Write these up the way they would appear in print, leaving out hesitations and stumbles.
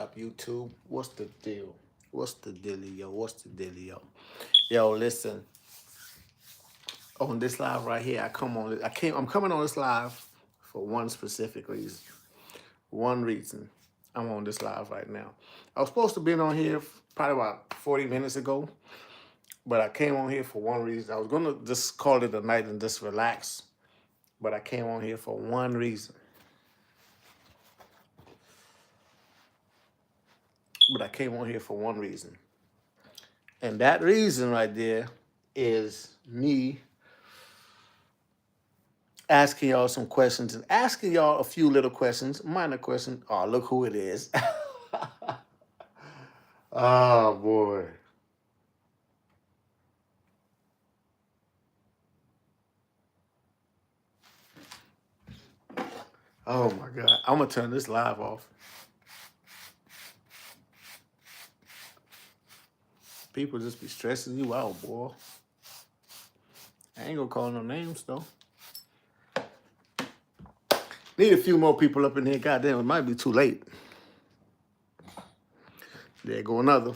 up, YouTube? What's the deal? What's the dealio? What's the dealio? Yo, listen. On this live right here, I'm coming on this live for one specific reason. One reason. I'm on this live right now. I was supposed to be on here probably about 40 minutes ago, but I came on here for one reason. I was gonna just call it a night and just relax, but I came on here for one reason. But I came on here for one reason. And that reason right there is me asking y'all some questions and asking y'all a few little questions, minor questions. Oh, look who it is. Oh, boy. Oh, my God. I'm going to turn this live off. People just be stressing you out, boy. I ain't going to call no names, though. Need a few more people up in here. Goddamn, it might be too late. There go another.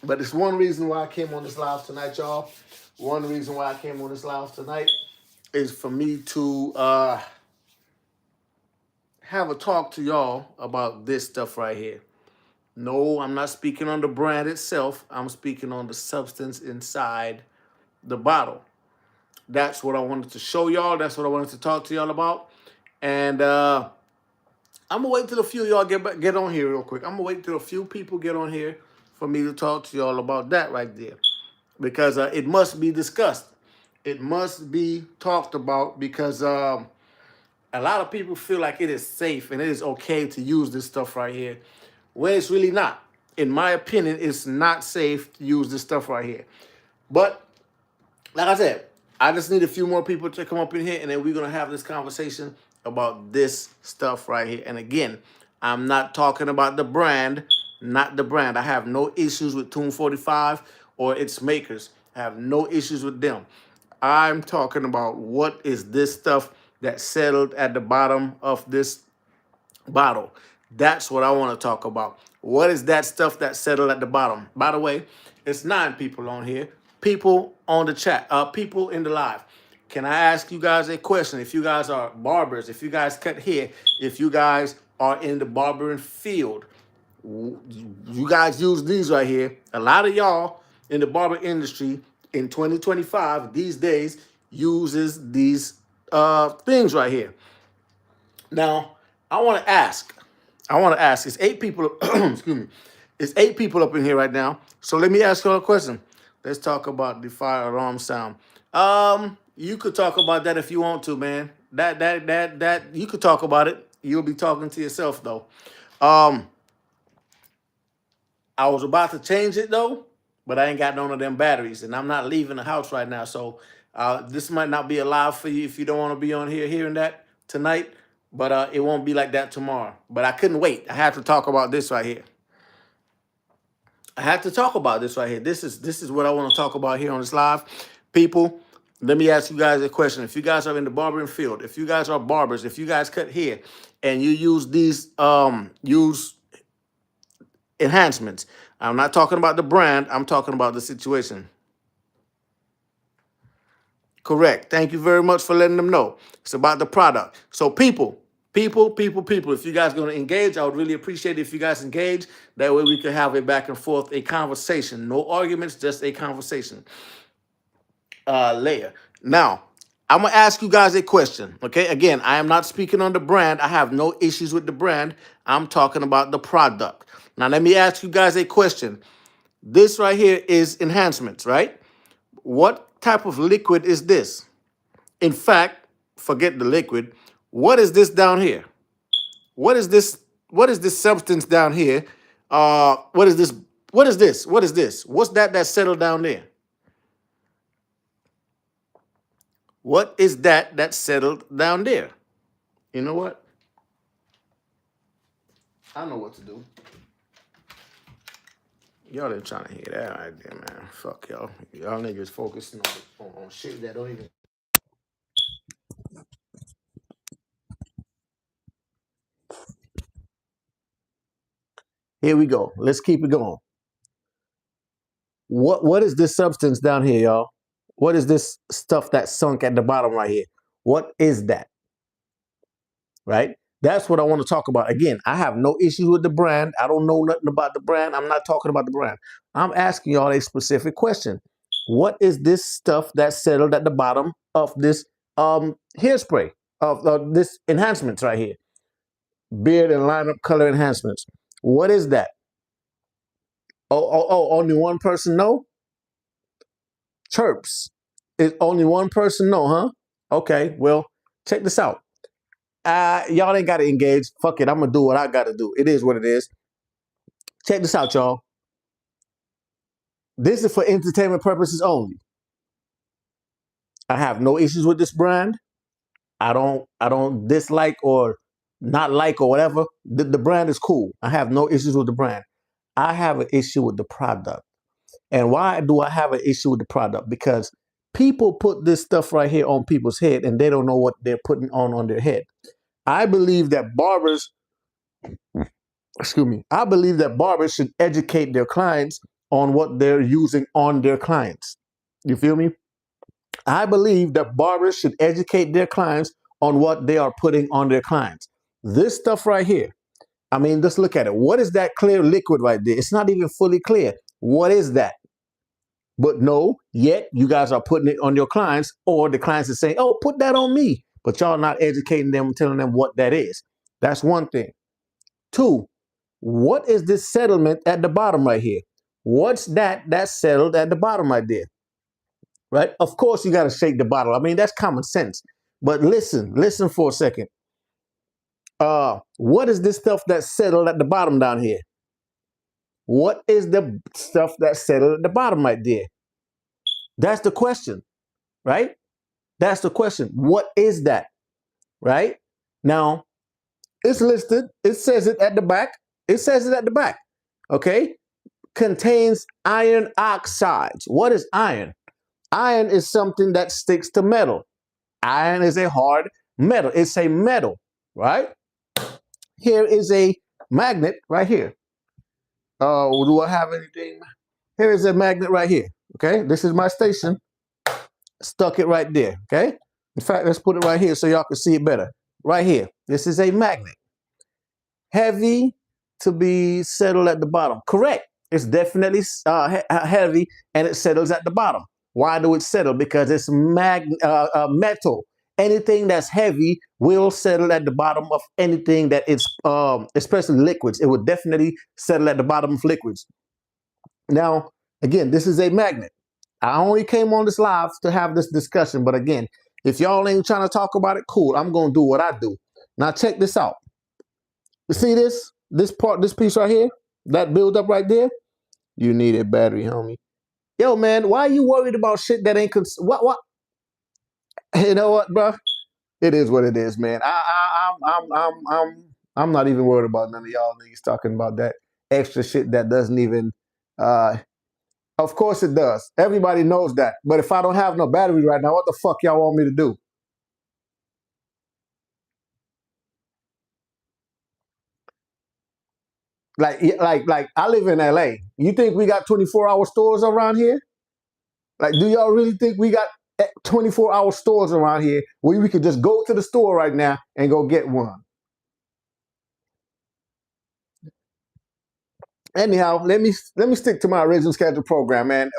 But it's one reason why I came on this live tonight, y'all. One reason why I came on this live tonight is for me to have a talk to y'all about this stuff right here. No, I'm not speaking on the brand itself. I'm speaking on the substance inside the bottle. That's what I wanted to show y'all. That's what I wanted to talk to y'all about. And I'm going to wait till a few of y'all get on here real quick. I'm going to wait till a few people get on here for me to talk to y'all about that right there. Because it must be discussed. It must be talked about because a lot of people feel like it is safe and it is okay to use this stuff right here when it's really not. In my opinion, it's not safe to use this stuff right here. But like I said, I just need a few more people to come up in here and then we're going to have this conversation about this stuff right here. And again, I'm not talking about the brand, not the brand. I have no issues with Tune 45 or its makers. I have no issues with them. I'm talking about what is this stuff that settled at the bottom of this bottle. That's what I want to talk about. What is that stuff that settled at the bottom? By the way, it's 9 people on here. People on the chat. People in the live. Can I ask you guys a question? If you guys are barbers, if you guys cut hair, if you guys are in the barbering field, you guys use these right here. A lot of y'all in the barber industry in 2025 these days uses these things right here. Now, I want to ask. It's 8 people. Excuse me. It's 8 people up in here right now. So let me ask you a question. Let's talk about the fire alarm sound. You could talk about that if you want to, man. That you could talk about it. You'll be talking to yourself though. I was about to change it though, but I ain't got none of them batteries, and I'm not leaving the house right now. So this might not be a live for you if you don't want to be on here hearing that tonight, but it won't be like that tomorrow. But I couldn't wait. I have to talk about this right here. I have to talk about this right here. This is what I want to talk about here on this live. People, let me ask you guys a question. If you guys are in the barbering field, if you guys are barbers, if you guys cut hair, and you use these use enhancements. I'm not talking about the brand. I'm talking about the situation. Correct. Thank you very much for letting them know. It's about the product. So people, if you guys are going to engage, I would really appreciate it if you guys engage. That way we can have a back and forth, a conversation. No arguments, just a conversation. Later. Now, I'm going to ask you guys a question. Okay. Again, I am not speaking on the brand. I have no issues with the brand. I'm talking about the product. Now, let me ask you guys a question. This right here is enhancements, right? What type of liquid is this? In fact, forget the liquid. What is this down here? What is this? What is this substance down here? What is this? What is this? What is this? What's that settled down there? What is that settled down there? You know what? I know what to do. Y'all ain't trying to hear that right there, man. Fuck y'all. Y'all niggas focusing on shit that don't even. Here we go. Let's keep it going. What is this substance down here, y'all? What is this stuff that's sunk at the bottom right here? What is that? Right? That's what I want to talk about. Again, I have no issue with the brand. I don't know nothing about the brand. I'm not talking about the brand. I'm asking y'all a specific question. What is this stuff that's settled at the bottom of this hairspray, of this enhancements right here? Beard and lineup color enhancements. What is that? Oh, only one person know? Chirps. Is only one person know, huh? Okay, well, check this out. Y'all ain't got to engage. Fuck it, I'm gonna do what I gotta do. It is what it is. Check this out, y'all. This is for entertainment purposes only. I have no issues with this brand. I don't dislike or not like or whatever. The brand is cool. I have no issues with the brand. I have an issue with the product. And why do I have an issue with the product? Because people put this stuff right here on people's head and they don't know what they're putting on their head. I believe that barbers, excuse me, I believe that barbers should educate their clients on what they're using on their clients. You feel me? I believe that barbers should educate their clients on what they are putting on their clients. This stuff right here, I mean, just look at it. What is that clear liquid right there? It's not even fully clear. What is that? But no, yet you guys are putting it on your clients, or the clients are saying, oh, put that on me. But y'all not educating them, telling them what that is. That's one thing. Two, what is this settlement at the bottom right here? What's that's settled at the bottom right there? Right? Of course, you got to shake the bottle. I mean, that's common sense. But listen for a second. What is this stuff that's settled at the bottom down here? What is the stuff that's settled at the bottom right there? That's the question, right? That's the question. What is that? Right? Now, it's listed. It says it at the back. It says it at the back. Okay? Contains iron oxides. What is iron? Iron is something that sticks to metal. Iron is a hard metal. It's a metal, right? Here is a magnet right here. Do I have anything? Here is a magnet right here. Okay, this is my station. Stuck it right there. Okay. In fact, let's put it right here so y'all can see it better. Right here. This is a magnet. Heavy to be settled at the bottom. Correct. It's definitely heavy and it settles at the bottom. Why do it settle? Because it's metal. Anything that's heavy will settle at the bottom of anything that it's, especially liquids. It would definitely settle at the bottom of liquids. Now, again, this is a magnet. I only came on this live to have this discussion, but again, if y'all ain't trying to talk about it, cool. I'm gonna do what I do. Now check this out. You see this? This part, this piece right here, that build up right there. You need a battery, homie. Yo, man, why are you worried about shit that ain't what? You know what, bro? It is what it is, man. I'm not even worried about none of y'all niggas talking about that extra shit that doesn't even. Of course it does. Everybody knows that. But if I don't have no battery right now, what the fuck y'all want me to do? Like I live in LA. You think we got 24-hour stores around here? Like, do y'all really think we got 24-hour stores around here where we could just go to the store right now and go get one? Anyhow, let me stick to my original schedule program, man.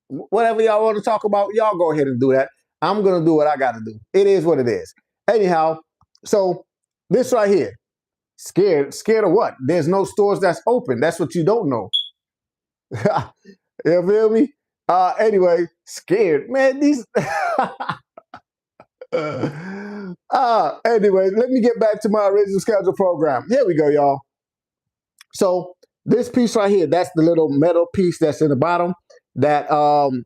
Whatever y'all want to talk about, y'all go ahead and do that. I'm gonna do what I gotta do. It is what it is. Anyhow, so this right here, scared of what? There's no stores that's open. That's what you don't know. You feel me? Anyway, scared, man. These. Anyway, let me get back to my original schedule program. Here we go, y'all. So this piece right here, that's the little metal piece that's in the bottom. That the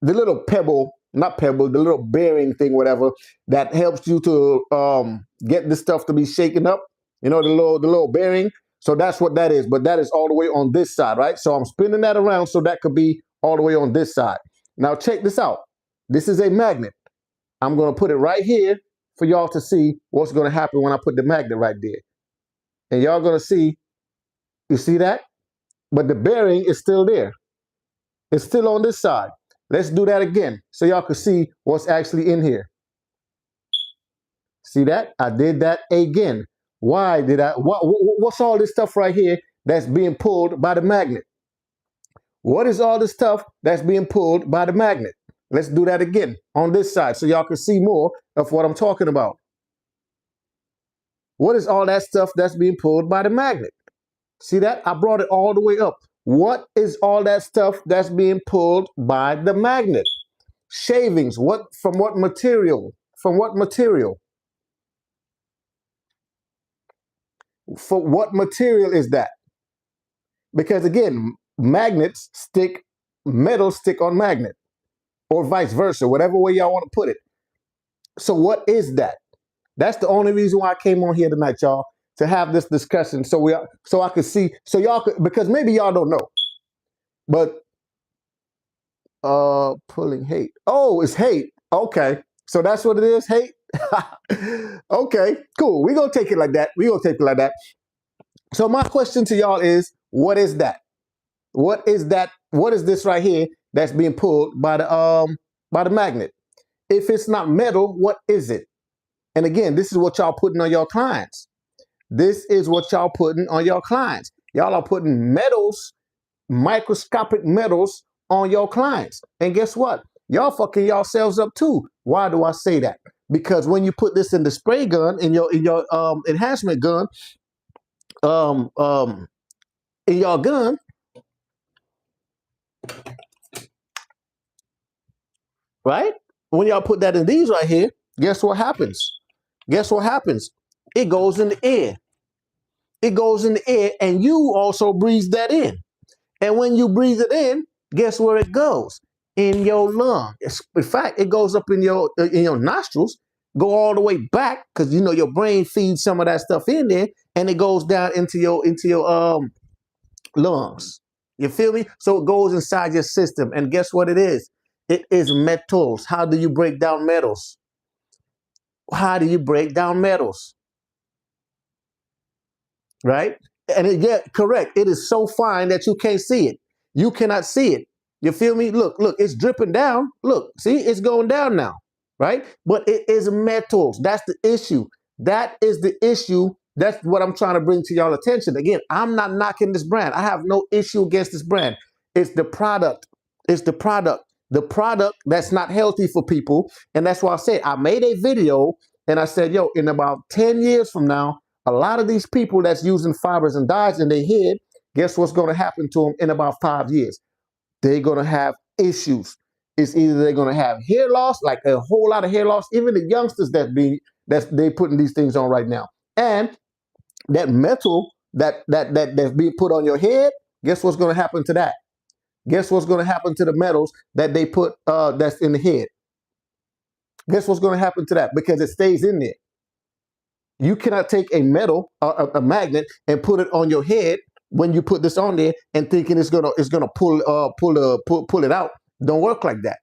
little pebble, not pebble, the little bearing thing, whatever, that helps you to get this stuff to be shaken up. You know, the little bearing. So that's what that is. But that is all the way on this side, right? So I'm spinning that around so that could be all the way on this side. Now check this out. This is a magnet. I'm going to put it right here for y'all to see what's going to happen when I put the magnet right there. And y'all going to see You see that? But the bearing is still there. It's still on this side. Let's do that again so y'all can see what's actually in here. See that? I did that again. Why did I? What's all this stuff right here that's being pulled by the magnet? What is all this stuff that's being pulled by the magnet? Let's do that again on this side so y'all can see more of what I'm talking about. What is all that stuff that's being pulled by the magnet? See that? I brought it all the way up. What is all that stuff that's being pulled by the magnet? Shavings. What from what material? From what material? For what material is that? Because again, magnets stick, metal stick on magnet, or vice versa, whatever way y'all want to put it. So what is that? That's the only reason why I came on here tonight, y'all, to have this discussion. So I could see, so y'all could, because maybe y'all don't know, but pulling hate. Oh, it's hate. Okay. So that's what it is, hate. Okay, cool. We're gonna take it like that. We're gonna take it like that. So my question to y'all is, what is that? What is that? What is this right here that's being pulled by the magnet? If it's not metal, what is it? And again, this is what y'all putting on your clients. This is what y'all putting on your clients. Y'all are putting metals, microscopic metals on your clients. And guess what? Y'all fucking yourselves up too. Why do I say that? Because when you put this in the spray gun, in your enhancement gun, um, um, in your gun, right? When y'all put that in these right here, guess what happens? Guess what happens? It goes in the air. It goes in the air, and you also breathe that in. And when you breathe it in, guess where it goes? In your lung. In fact, it goes up in your nostrils, go all the way back because you know your brain feeds some of that stuff in there, and it goes down into your lungs. You feel me? So it goes inside your system, and guess what it is? It is metals. How do you break down metals? How do you break down metals? Right? And yeah, correct. It is so fine that you can't see it. You cannot see it. You feel me? Look, it's dripping down. Look, see, it's going down now, right? But it is metals. That's the issue. That is the issue. That's what I'm trying to bring to y'all attention. Again, I'm not knocking this brand. I have no issue against this brand. It's the product. It's the product. The product that's not healthy for people. And that's why I said I made a video and I said, yo, in about 10 years from now, a lot of these people that's using fibers and dyes in their head, guess what's going to happen to them in about 5 years? They're going to have issues. It's either they're going to have hair loss, like a whole lot of hair loss, even the youngsters that's they putting these things on right now. And that metal that's being put on your head, guess what's going to happen to that? Guess what's going to happen to the metals that they put that's in the head? Guess what's going to happen to that? Because it stays in there. You cannot take a metal, a magnet, and put it on your head when you put this on there and thinking it's gonna pull it out. Don't work like that.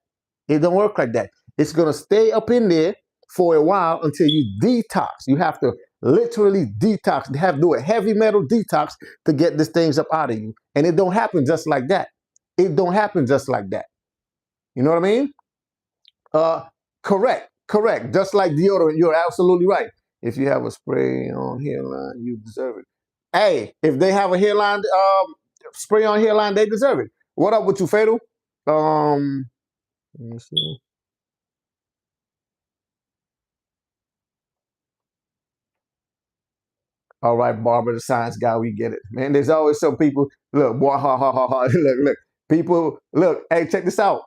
It don't work like that. It's gonna stay up in there for a while until you detox. You have to literally detox. You have to do a heavy metal detox to get these things up out of you. And it don't happen just like that. It don't happen just like that. You know what I mean? Uh, correct. Just like deodorant, you're absolutely right. If you have a spray on hairline, you deserve it. Hey, if they have a hairline spray on hairline, they deserve it. What up with you, Fatal? Let me see. All right, Barbara, the science guy, we get it, man. There's always some people. Look, boy, ha ha ha ha. Look, people. Look, hey, check this out.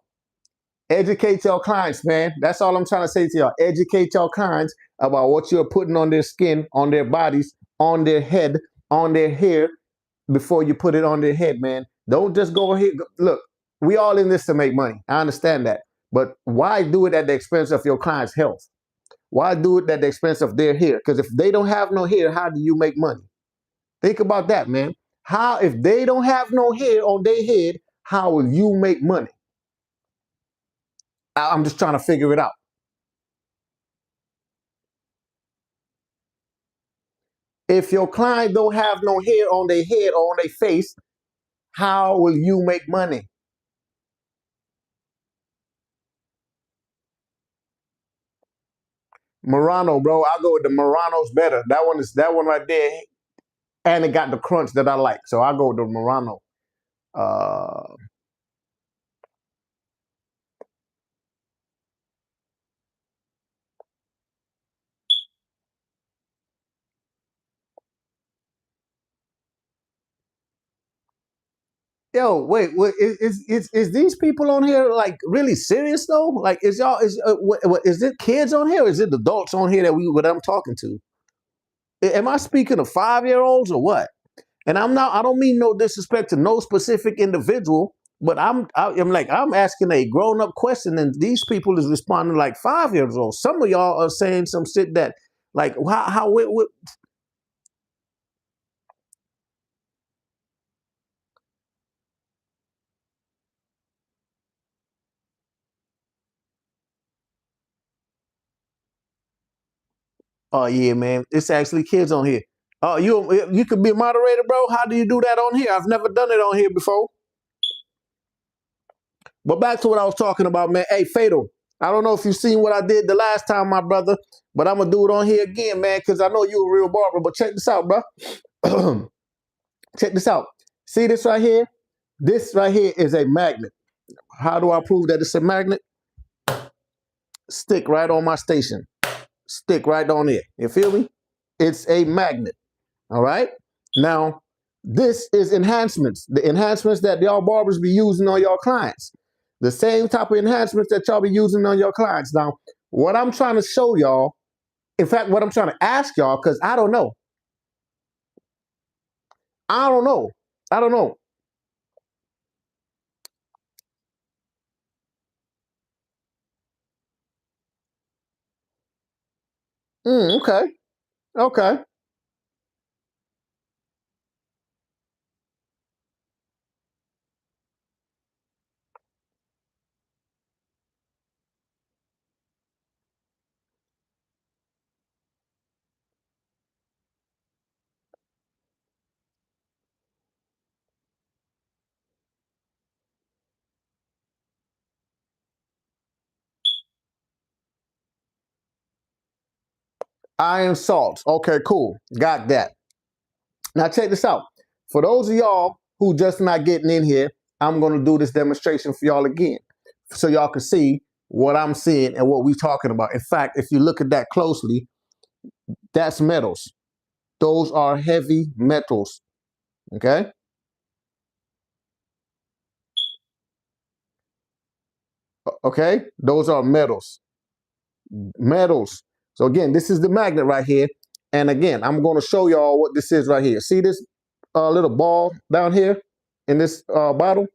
Educate your clients, man. That's all I'm trying to say to y'all. Educate your clients about what you're putting on their skin, on their bodies, on their head, on their hair before you put it on their head, man. Don't just go ahead. Look, we all in this to make money. I understand that. But why do it at the expense of your client's health? Why do it at the expense of their hair? Because if they don't have no hair, how do you make money? Think about that, man. How, if they don't have no hair on their head, how will you make money? I'm just trying to figure it out. If your client don't have no hair on their head or on their face, how will you make money? Murano, bro. I go with the Murano's better. That one right there, and it got the crunch that I like. So I go with the Murano. Uh, Yo, wait, is these people on here like really serious though? Like, is y'all is it kids on here? Or is it adults on here that I'm talking to? Am I speaking to 5 year olds or what? And I'm not. I don't mean no disrespect to no specific individual, but I'm asking a grown up question, and these people is responding like 5 years old. Some of y'all are saying some shit that like how oh yeah, man, it's actually kids on here. Oh, you could be a moderator, bro. How do you do that on here? I've never done it on here before. But back to what I was talking about, man. Hey, Fatal. I don't know if you seen what I did the last time, my brother, but I'm gonna do it on here again, man, because I know you a real barber. But check this out, bro. Check this out. See this right here? This right here is a magnet. How do I prove that it's a magnet? Stick right on my station. Stick right on it. You feel me? It's a magnet. All right. Now, this is enhancements. The enhancements that y'all barbers be using on your clients. The same type of enhancements that y'all be using on your clients. Now, what I'm trying to show y'all, in fact, what I'm trying to ask y'all, because I don't know. I don't know. I don't know. Okay. Okay. Iron salts. Okay, cool. Got that. Now check this out. For those of y'all who just not getting in here, I'm going to do this demonstration for y'all again, so y'all can see what I'm seeing and what we're talking about. In fact, if you look at that closely, that's metals. Those are heavy metals. Okay. Okay. Those are metals. Metals. So again, this is the magnet right here. And again, I'm going to show y'all what this is right here. See this little ball down here in this bottle?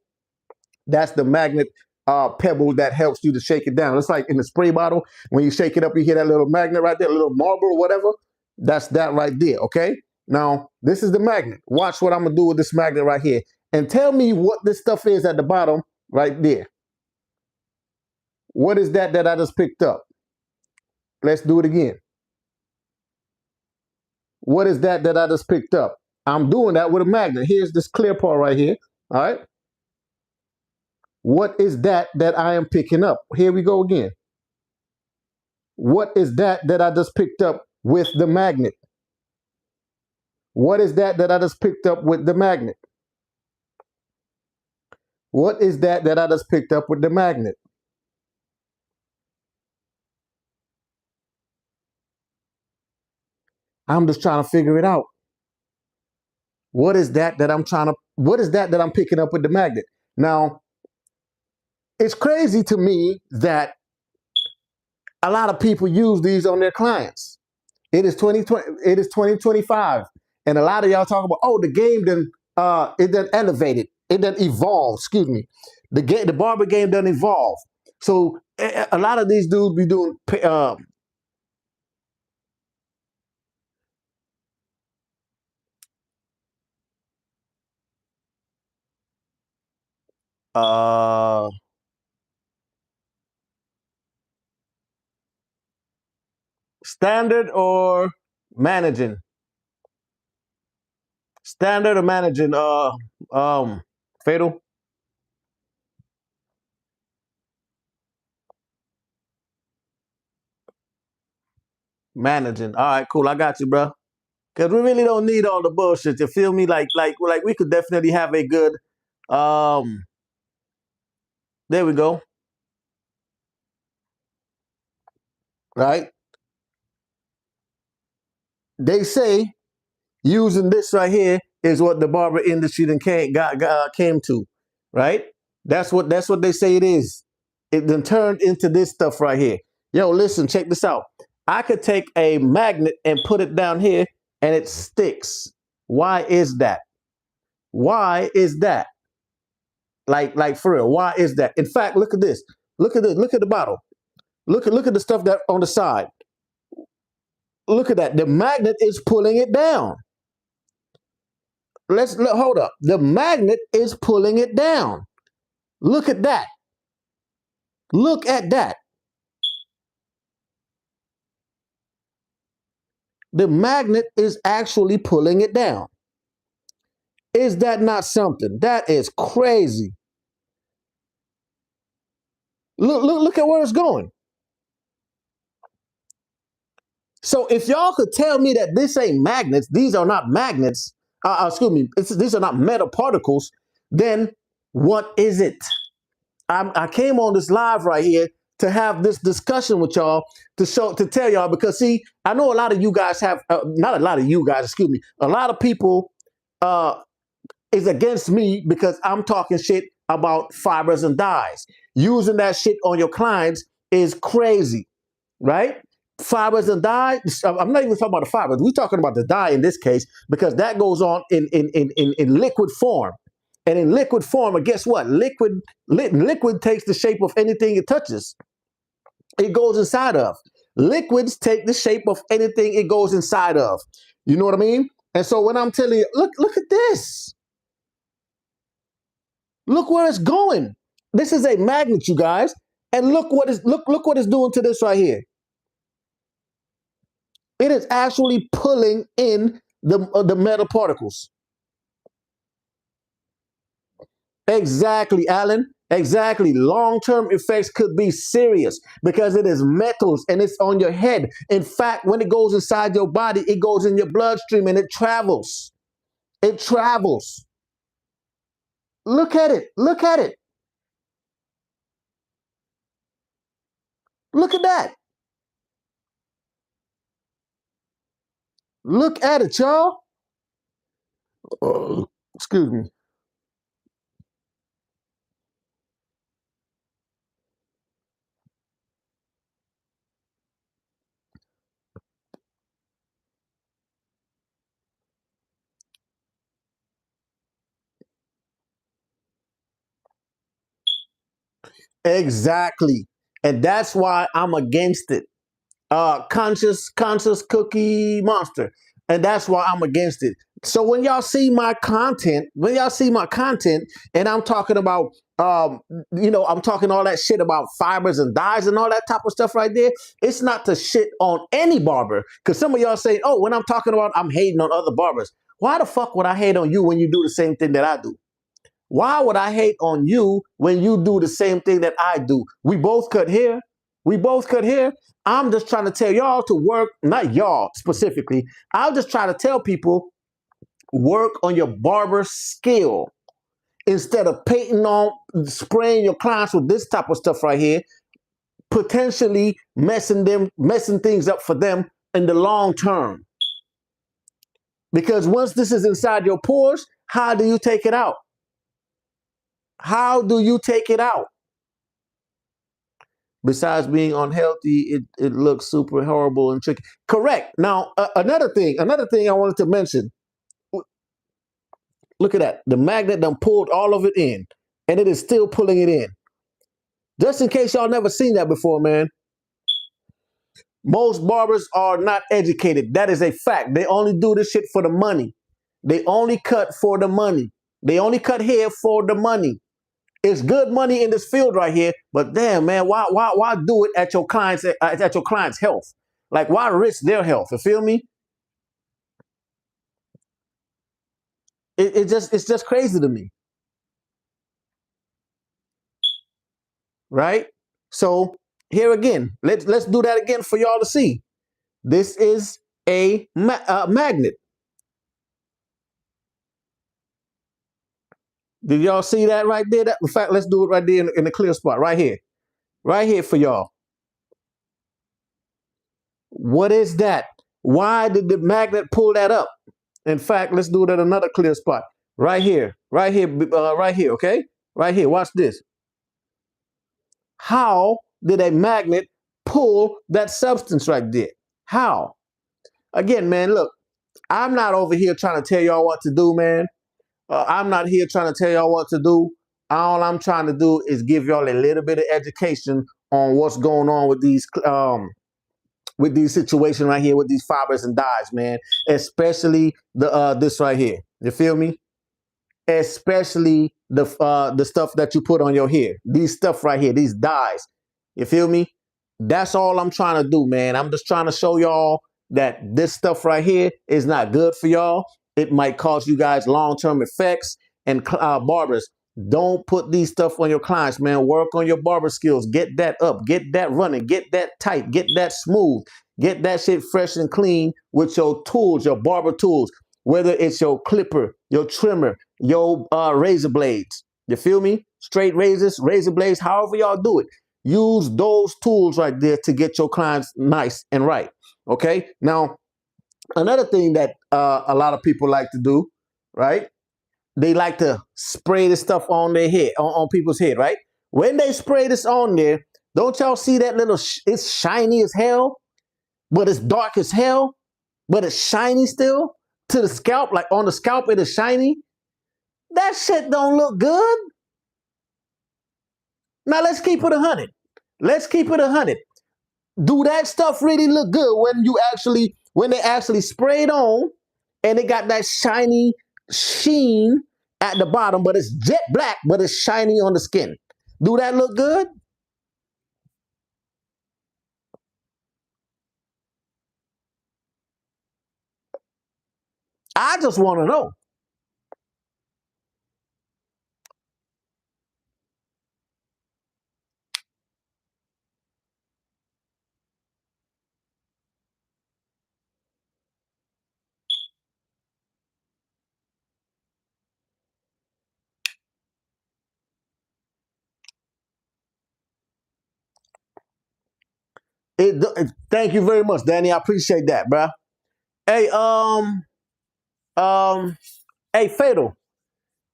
That's the magnet pebble that helps you to shake it down. It's like in the spray bottle. When you shake it up, you hear that little magnet right there, a little marble or whatever. That's that right there, okay? Now, this is the magnet. Watch what I'm going to do with this magnet right here. And tell me what this stuff is at the bottom right there. What is that I just picked up? Let's do it again. What is that I just picked up? I'm doing that with a magnet. Here's this clear part right here, all right? What is that I am picking up? Here we go again. What is that I just picked up with the magnet? What is that I just picked up with the magnet? What is that I just picked up with the magnet? I'm just trying to figure it out. What is that I'm picking up with the magnet? Now, it's crazy to me that a lot of people use these on their clients. It is 2025. And a lot of y'all talk about, oh, the game done it done elevated. It done evolved, excuse me. The barber game done evolve. So a lot of these dudes be doing uh standard or managing. Standard of managing fatal managing. All right, cool. I got you, bro. Cause we really don't need all the bullshit. You feel me? Like we could definitely have a good um there we go. Right? They say using this right here is what the barber industry then came to, right? That's what they say it is. It then turned into this stuff right here. Yo, listen, check this out. I could take a magnet and put it down here and it sticks. Why is that? Why is that? Like for real, why is that? In fact, look at this. Look at this. Look at the bottle. Look at the stuff that on the side. Look at that. The magnet is pulling it down. Hold up. The magnet is pulling it down. Look at that. Look at that. The magnet is actually pulling it down. Is that not something? That is crazy. Look at where it's going. So if y'all could tell me that this ain't magnets, these are not magnets, excuse me, these are not metal particles, then what is it? I came on this live right here to have this discussion with y'all to tell y'all because see, I know a lot of you guys have not a lot of you guys, excuse me, a lot of people uh, is against me because I'm talking shit about fibers and dyes. Using that shit on your clients is crazy, right? Fibers and dye. I'm not even talking about the fibers. We're talking about the dye in this case because that goes on in liquid form. And in liquid form, and guess what? Liquid takes the shape of anything it touches. It goes inside of. Liquids take the shape of anything it goes inside of. You know what I mean? And so when I'm telling you, look at this. Look where it's going. This is a magnet, you guys. And look what it's doing to this right here. It is actually pulling in the metal particles. Exactly, Alan. Exactly. Long-term effects could be serious because it is metals and it's on your head. In fact, when it goes inside your body, it goes in your bloodstream and it travels. It travels. Look at it. Look at it. Look at that. Look at it, y'all. Excuse me. Exactly. And that's why I'm against it. Conscious cookie monster. And that's why I'm against it. So when y'all see my content, and I'm talking about I'm talking all that shit about fibers and dyes and all that type of stuff right there. It's not to shit on any barber. Because some of y'all say, oh, when I'm talking about I'm hating on other barbers. Why the fuck would I hate on you when you do the same thing that I do? Why would I hate on you when you do the same thing that I do? We both cut hair. We both cut hair. I'm just trying to tell y'all to work, not y'all specifically. I'll just try to tell people work on your barber skill instead of painting on, spraying your clients with this type of stuff right here, potentially messing things up for them in the long term. Because once this is inside your pores, how do you take it out? How do you take it out? Besides being unhealthy, it looks super horrible and tricky. Correct. Now, another thing I wanted to mention. Look at that. The magnet done pulled all of it in, and it is still pulling it in. Just in case y'all never seen that before, man. Most barbers are not educated. That is a fact. They only do this shit for the money. They only cut for the money. They only cut hair for the money. It's good money in this field right here, but damn, man, why do it at your client's health? Like, why risk their health? You feel me? It's just crazy to me, right? So here again, let's do that again for y'all to see. This is a magnet. Did y'all see that right there? In fact, let's do it right there in the clear spot, right here for y'all. What is that? Why did the magnet pull that up? In fact, let's do it at another clear spot, right here. Okay, right here. Watch this. How did a magnet pull that substance right there? How? Again, man, look, I'm not over here trying to tell y'all what to do, man. I'm not here trying to tell y'all what to do. All I'm trying to do is give y'all a little bit of education on what's going on with these situations right here with these fibers and dyes, man. Especially this right here. You feel me? Especially the stuff that you put on your hair. These stuff right here, these dyes. You feel me? That's all I'm trying to do, man. I'm just trying to show y'all that this stuff right here is not good for y'all. It might cause you guys long-term effects. And barbers, don't put these stuff on your clients, man. Work on your barber skills. Get that up. Get that running. Get that tight. Get that smooth. Get that shit fresh and clean with your tools, your barber tools, whether it's your clipper, your trimmer, your razor blades. You feel me? Straight razors, razor blades, however y'all do it. Use those tools right there to get your clients nice and right. Okay. Now, another thing that a lot of people like to do, right? They like to spray this stuff on their head, on people's head, right? When they spray this on there, don't y'all see that little? It's shiny as hell, but it's dark as hell, but it's shiny still to the scalp. Like on the scalp, it is shiny. That shit don't look good. Now let's keep it 100. Let's keep it 100. Do that stuff really look good when they actually sprayed on and it got that shiny sheen at the bottom, but it's jet black, but it's shiny on the skin? Do that look good? I just want to know. Thank you very much, Danny. I appreciate that, bro. Hey, um, hey, Fatal.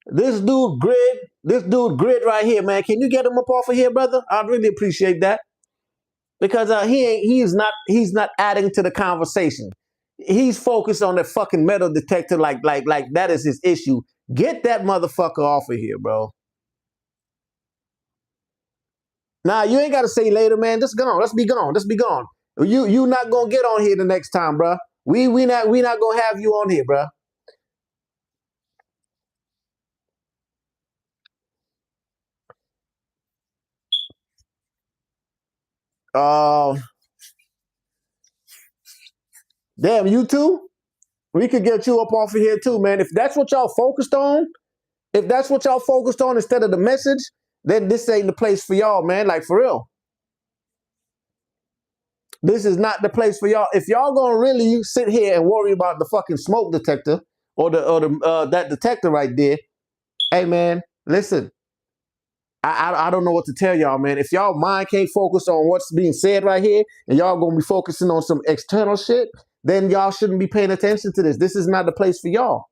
This dude Grid right here, man. Can you get him up off of here, brother? I'd really appreciate that because he's not adding to the conversation. He's focused on the fucking metal detector, like that is his issue. Get that motherfucker off of here, bro. Nah, you ain't gotta say later, man. Just go on. Let's be gone. Let's be gone. You not gonna get on here the next time, bro. We not gonna have you on here, bro. Uh, damn, you too. We could get you up off of here too, man. If that's what y'all focused on, if that's what y'all focused on instead of the message, then this ain't the place for y'all, man. Like for real. This is not the place for y'all. If y'all gonna really sit here and worry about the fucking smoke detector or the that detector right there, hey man, listen. I don't know what to tell y'all, man. If y'all mind can't focus on what's being said right here, and y'all gonna be focusing on some external shit, then y'all shouldn't be paying attention to this. This is not the place for y'all.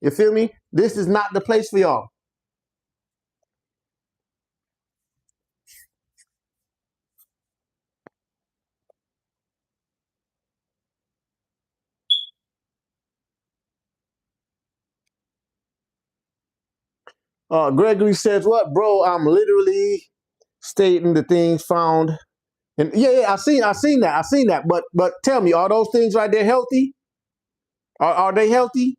You feel me? This is not the place for y'all. Gregory says, "What, bro? I'm literally stating the things found." And yeah, I seen that. But tell me, are those things right there healthy? Are they healthy?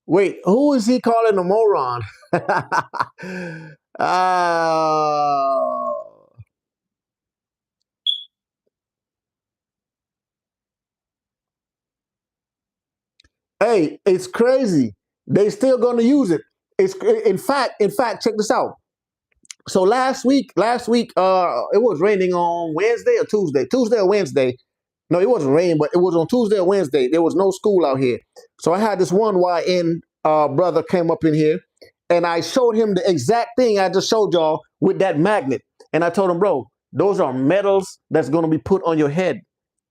Wait, who is he calling a moron? uh, hey, it's crazy. They still going to use it. It's in fact, check this out. So last week, it was raining on Wednesday or Tuesday or Wednesday. No, it wasn't raining, but it was on Tuesday or Wednesday. There was no school out here. So I had this one YN brother came up in here, and I showed him the exact thing I just showed y'all with that magnet. And I told him, bro, those are metals that's going to be put on your head.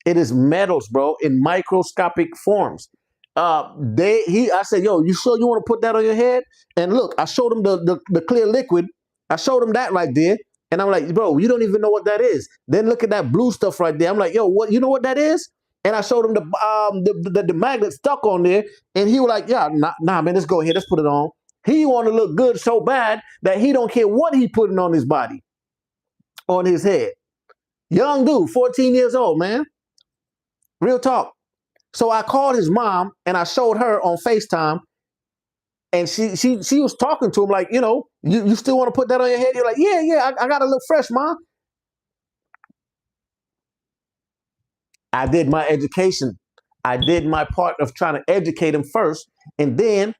It is metals, bro, in microscopic forms. I said, yo, you sure you want to put that on your head? And look, I showed him the clear liquid. I showed him that right there. And I'm like, bro, you don't even know what that is. Then look at that blue stuff right there. I'm like, yo, what? You know what that is? And I showed him the magnet stuck on there, and he was like, yeah, nah, man, let's go ahead, let's put it on. He want to look good so bad that he don't care what he putting on his body, on his head. Young dude, 14 years old, man. Real talk. So I called his mom and I showed her on FaceTime, and she was talking to him like, you still want to put that on your head? You're like, yeah, I gotta look fresh, mom. I did my education. I did my part of trying to educate him first, and then,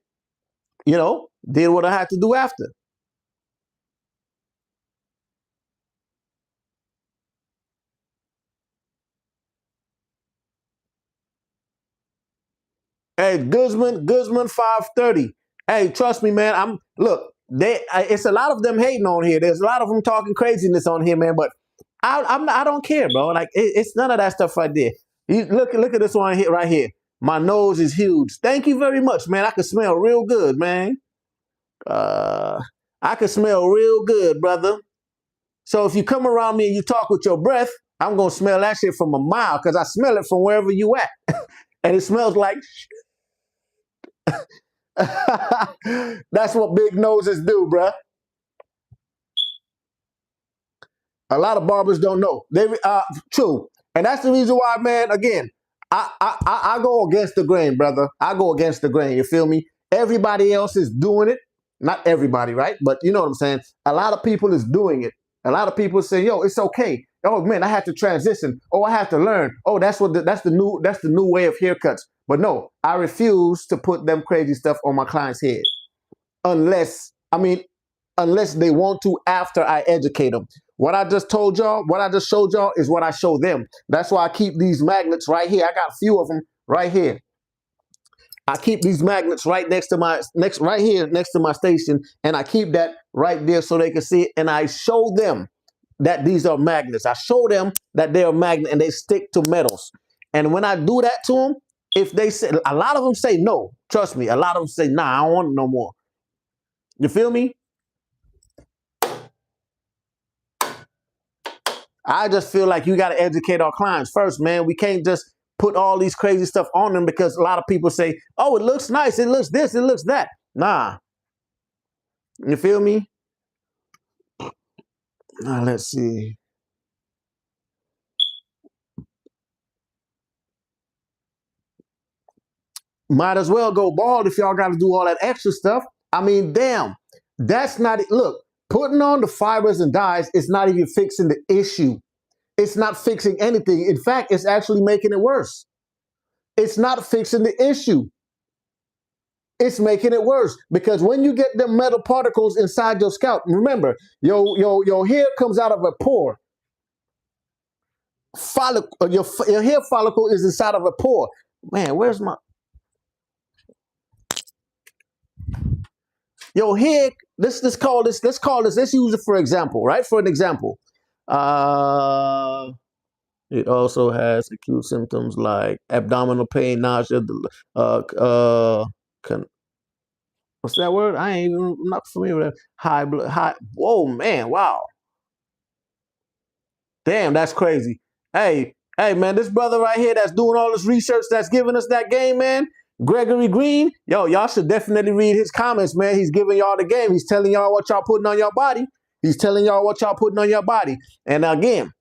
did what I had to do after. Hey, Guzman 530. Hey, trust me, man. It's a lot of them hating on here. There's a lot of them talking craziness on here, man. But I don't care, bro. Like it's none of that stuff right there. You look at this one here, right here. My nose is huge. Thank you very much, man. I can smell real good, man. Uh, I can smell real good, brother. So if you come around me and you talk with your breath, I'm gonna smell that shit from a mile because I smell it from wherever you at, and it smells like. That's what big noses do, bruh. A lot of barbers don't know. True, and that's the reason why, man. Again, I go against the grain, brother. I go against the grain. You feel me? Everybody else is doing it. Not everybody, right? But you know what I'm saying. A lot of people is doing it. A lot of people say, "Yo, it's okay." Oh man, I had to transition. Oh, I have to learn. Oh, that's the new way of haircuts. But no, I refuse to put them crazy stuff on my client's head unless they want to after I educate them. What I just told y'all, what I just showed y'all is what I show them. That's why I keep these magnets right here. I got a few of them right here. I keep these magnets right right here next to my station, and I keep that right there so they can see it. And I show them that these are magnets. I show them that they are magnets and they stick to metals. And when I do that to them, if they say, a lot of them say no, trust me, a lot of them say, nah, I don't want it no more. You feel me? I just feel like you got to educate our clients first, man. We can't just put all these crazy stuff on them because a lot of people say, oh, it looks nice, it looks this, it looks that. Nah. You feel me? Now, let's see. Might as well go bald if y'all got to do all that extra stuff. I mean, damn. That's not it. Look, putting on the fibers and dyes is not even fixing the issue. It's not fixing anything. In fact, it's actually making it worse. It's not fixing the issue. It's making it worse because when you get them metal particles inside your scalp, remember, your hair comes out of a pore. Your hair follicle is inside of a pore. Man, where's my your hair? Let's use it for example, right? For an example. Uh It also has acute symptoms like abdominal pain, nausea, con- what's that word? I'm not familiar with that. High. Whoa, man, wow, damn, that's crazy. Hey, man, this brother right here that's doing all this research, that's giving us that game, man. Gregory Green, yo, y'all should definitely read his comments, man. He's giving y'all the game. He's telling y'all what y'all putting on your body. He's telling y'all what y'all putting on your body. And again,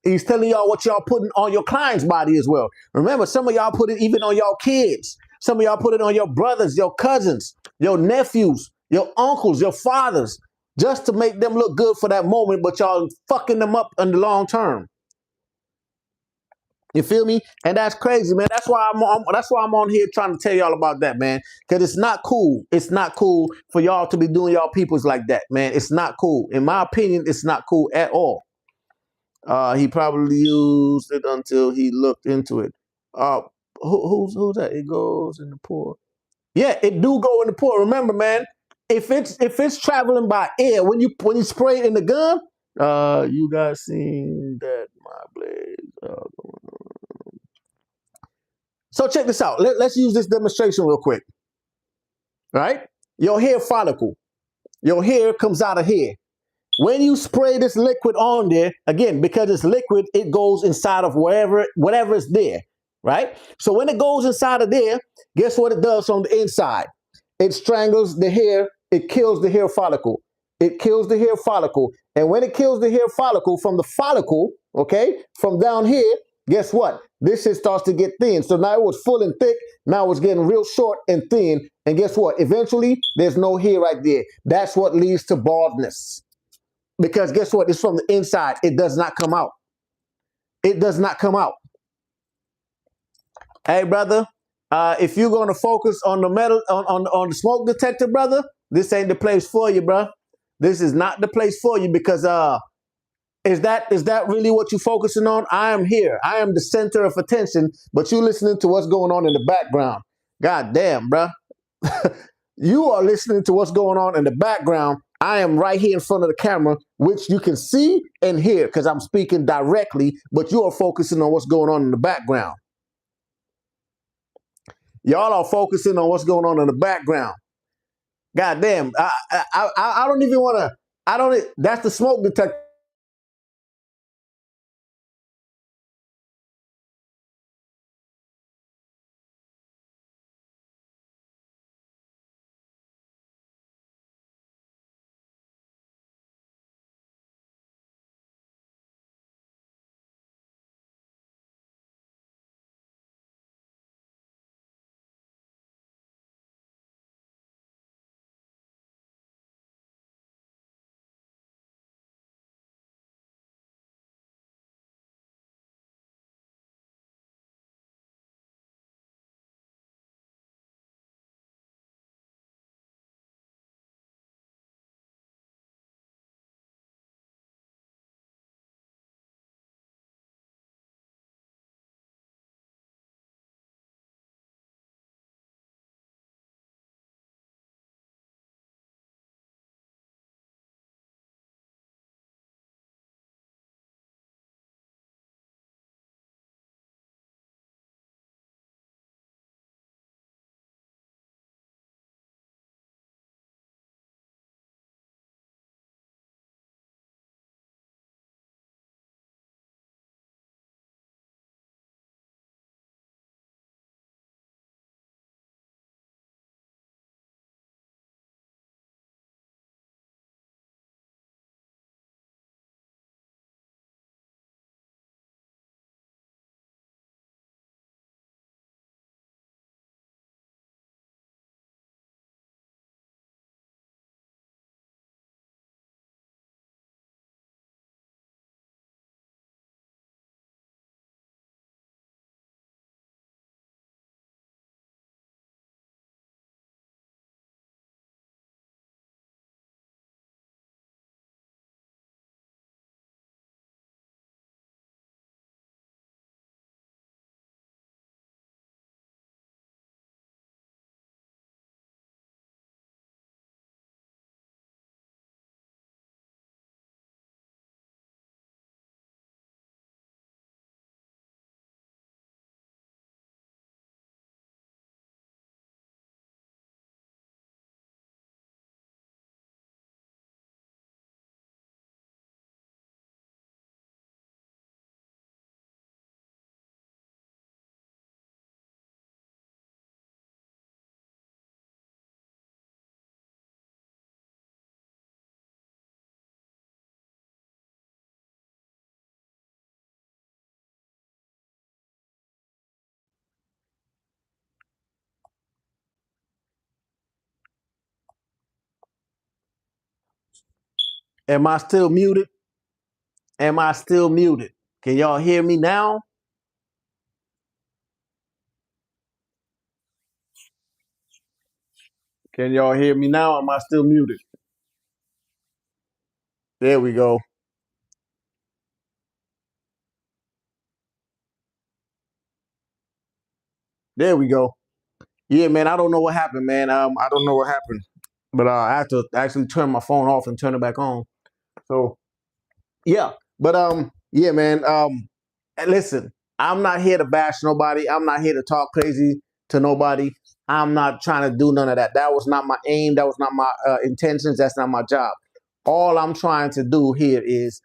he's telling y'all what y'all putting on your client's body as well. Remember, some of y'all put it even on y'all kids. Some of y'all put it on your brothers, your cousins, your nephews, your uncles, your fathers, just to make them look good for that moment, but y'all fucking them up in the long term. You feel me? And that's crazy, man. That's why I'm on here trying to tell y'all about that, man. Because it's not cool. It's not cool for y'all to be doing y'all peoples like that, man. It's not cool. In my opinion, it's not cool at all. He probably used it until he looked into it. Uh, who's that? It goes in the pool. Yeah, it do go in the pool. Remember, man, if it's traveling by air, when you spray it in the gun, you guys seen that my blades. So check this out. Let's use this demonstration real quick. All right, your hair follicle, your hair comes out of here. When you spray this liquid on there, again, because it's liquid, it goes inside of whatever is there, right? So when it goes inside of there, guess what it does on the inside? It strangles the hair, it kills the hair follicle. It kills the hair follicle. And when it kills the hair follicle, okay, from down here, guess what? This shit starts to get thin. So now it was full and thick. Now it's getting real short and thin. And guess what? Eventually, there's no hair right there. That's what leads to baldness. Because guess what? It's from the inside. It does not come out. It does not come out. Hey, brother, if you're going to focus on the metal, on the smoke detector, brother, this ain't the place for you, bro. This is not the place for you because is that really what you're focusing on? I am here. I am the center of attention, but you listening to what's going on in the background. God damn, bro. You are listening to what's going on in the background. I am right here in front of the camera, which you can see and hear because I'm speaking directly, but you are focusing on what's going on in the background. Y'all are focusing on what's going on in the background. God damn. I don't even want to, I don't, that's the smoke detector. Am I still muted? Am I still muted? Can y'all hear me now? Can y'all hear me now? Am I still muted? There we go. There we go. Yeah, man. I don't know what happened, man. I don't know what happened, but I have to actually turn my phone off and turn it back on. So yeah, but yeah, man. Listen, I'm not here to bash nobody. I'm not here to talk crazy to nobody. I'm not trying to do none of that. That was not my aim. That was not my intentions. That's not my job. All I'm trying to do here is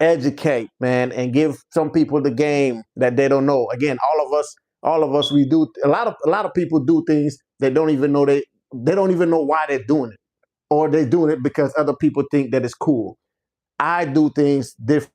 educate, man, and give some people the game that they don't know. Again, all of us, we do a lot of people do things they don't even know they don't even know why they're doing it, or they're doing it because other people think that it's cool. I do things different.